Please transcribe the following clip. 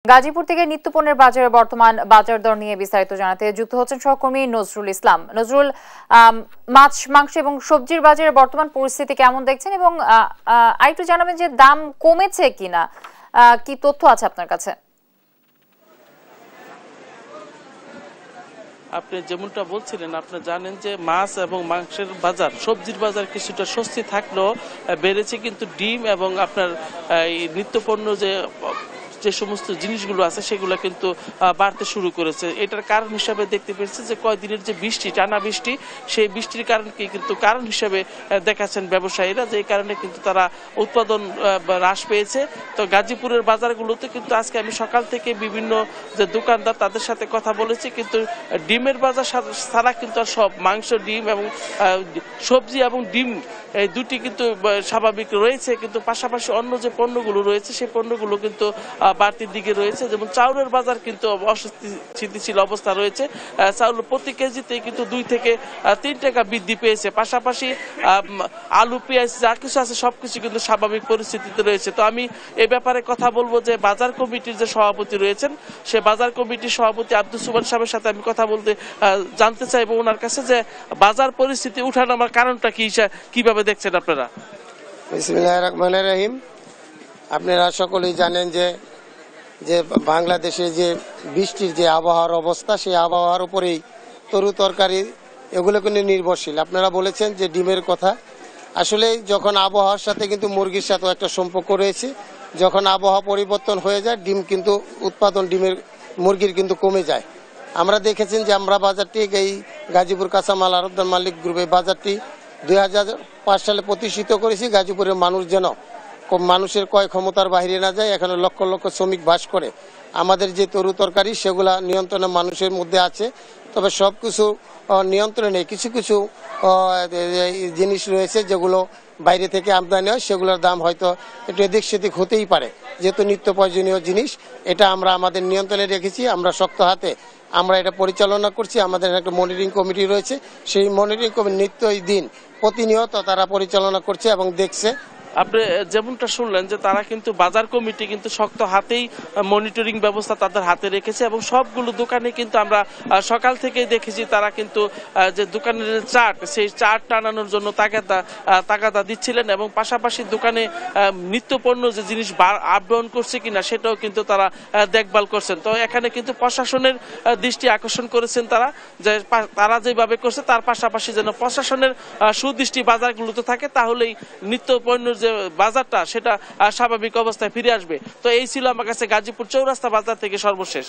গাজীপুর থেকে নিত্যপণ্যের বাজারে বর্তমান বাজার দর নিয়ে বিস্তারিত জানাতে যুক্ত হচ্ছেন সহকর্মী নজরুল ইসলাম। নজরুল, মাছ, মাংস এবং সবজির বাজারে বর্তমান পরিস্থিতি কেমন দেখছেন এবং আরেকটু জানাবেন যে দাম কমেছে কিনা, কি তথ্য আছে আপনার কাছে? আপনি যেমনটা বলছিলেন, আপনি জানেন যে মাছ এবং মাংসের বাজার, সবজির বাজার কিছুটা স্বস্তি থাকলেও বেড়েছে, কিন্তু ডিম এবং আপনার নিত্যপণ্য যে সমস্ত জিনিসগুলো আছে সেগুলো কিন্তু বাড়তে শুরু করেছে। এটার কারণ হিসাবে দেখতে পেয়েছে যে কয়েকদিনের যে বৃষ্টি, টানা বৃষ্টি, সেই বৃষ্টির কারণকে কিন্তু কারণ হিসাবে দেখাচ্ছেন ব্যবসায়ীরা, যে কারণে কিন্তু তারা উৎপাদন হ্রাস পেয়েছে। তো গাজীপুরের বাজারগুলোতে কিন্তু আজকে আমি সকাল থেকে বিভিন্ন যে দোকানদার তাদের সাথে কথা বলেছি, কিন্তু ডিমের বাজার ছাড়া কিন্তু আর সব মাংস, ডিম এবং সবজি এবং ডিম এই দুটি কিন্তু স্বাভাবিক রয়েছে, কিন্তু পাশাপাশি অন্য যে পণ্যগুলো রয়েছে সেই পণ্যগুলো কিন্তু বাড়তির দিকে রয়েছে। যেমন চাউলের বাজার কিন্তু অস্থিতিশীল অবস্থা রয়েছে। চাউল প্রতি কেজিতে কিন্তু 2 থেকে 3 টাকা বৃদ্ধি পেয়েছে। পাশাপাশি আলু, পেঁয়াজ যা কিছু আছে সবকিছু কিন্তু স্বাভাবিক পরিস্থিতিতে রয়েছে। তো আমি এই ব্যাপারে কথা বলবো যে বাজার কমিটির যে সভাপতি রয়েছেন, সে বাজার কমিটির সভাপতি আব্দুল সুবহান সাহেবের সাথে আমি কথা বলতে জানতে চাইবো ওনার কাছে যে বাজার পরিস্থিতি উঠানামার কারণটা কি, কিভাবে দেখছেন আপনারা? বিসমিল্লাহির রহমানির রহিম। আপনারা সকলেই জানেন যে বাংলাদেশে যে বৃষ্টির যে আবহাওয়ার অবস্থা, সেই আবহাওয়ার উপরেই তরু তরকারি এগুলো কিন্তু নির্ভরশীল। আপনারা বলেছেন যে ডিমের কথা, আসলে যখন আবহাওয়ার সাথে কিন্তু মুরগির সাথেও একটা সম্পর্ক রয়েছে। যখন আবহাওয়া পরিবর্তন হয়ে যায়, ডিম কিন্তু উৎপাদন মুরগির কিন্তু কমে যায়। আমরা দেখেছেন যে আমরা বাজারটি এই গাজীপুর কাঁচামাল আড়তদার মালিক গ্রুপে বাজারটি 2005 সালে প্রতিষ্ঠিত করেছি, গাজীপুরের মানুষ যেন মানুষের ক্রয় ক্ষমতার বাইরে না যায়। এখানে লক্ষ লক্ষ শ্রমিক বাস করে। আমাদের যে তরু তরকারি সেগুলা নিয়ন্ত্রণে মানুষের মধ্যে আছে, তবে সব কিছু নিয়ন্ত্রণে নেই। কিছু কিছু জিনিস রয়েছে যেগুলো বাইরে থেকে আমদানি হয়, সেগুলোর দাম হয়তো একটু এদিক সেদিক হতেই পারে। যেহেতু নিত্য প্রয়োজনীয় জিনিস, এটা আমরা আমাদের নিয়ন্ত্রণে রেখেছি। আমরা শক্ত হাতে আমরা এটা পরিচালনা করছি। আমাদের একটা মনিটরিং কমিটি রয়েছে, সেই মনিটরিং কমিটি নিত্যই দিন প্রতিনিয়ত তারা পরিচালনা করছে এবং দেখছে। আপনি যেমনটা শুনলেন যে তারা কিন্তু বাজার কমিটি কিন্তু শক্ত হাতেই মনিটরিং ব্যবস্থা তাদের হাতে রেখেছে, এবং সবগুলো দোকানে কিন্তু আমরা সকাল থেকেই দেখেছি তারা কিন্তু যে দোকানের চার্ট, সেই চার্ট টানানোর জন্য তাগাদা দিচ্ছিলেন, এবং পাশাপাশি দোকানে নিত্যপণ্য যে জিনিস আপডাউন করছে কিনা সেটাও কিন্তু তারা দেখভাল করছেন। তো এখানে কিন্তু প্রশাসনের দৃষ্টি আকর্ষণ করেছেন তারা, যে তারা যেভাবে করছে তার পাশাপাশি যেন প্রশাসনের সুদৃষ্টি বাজারগুলোতে থাকে, তাহলেই নিত্যপণ্যের যে বাজারটা সেটা স্বাভাবিক অবস্থায় ফিরে আসবে। তো এই ছিল আমার কাছে গাজীপুর চৌরাস্তা বাজার থেকে সর্বশেষ।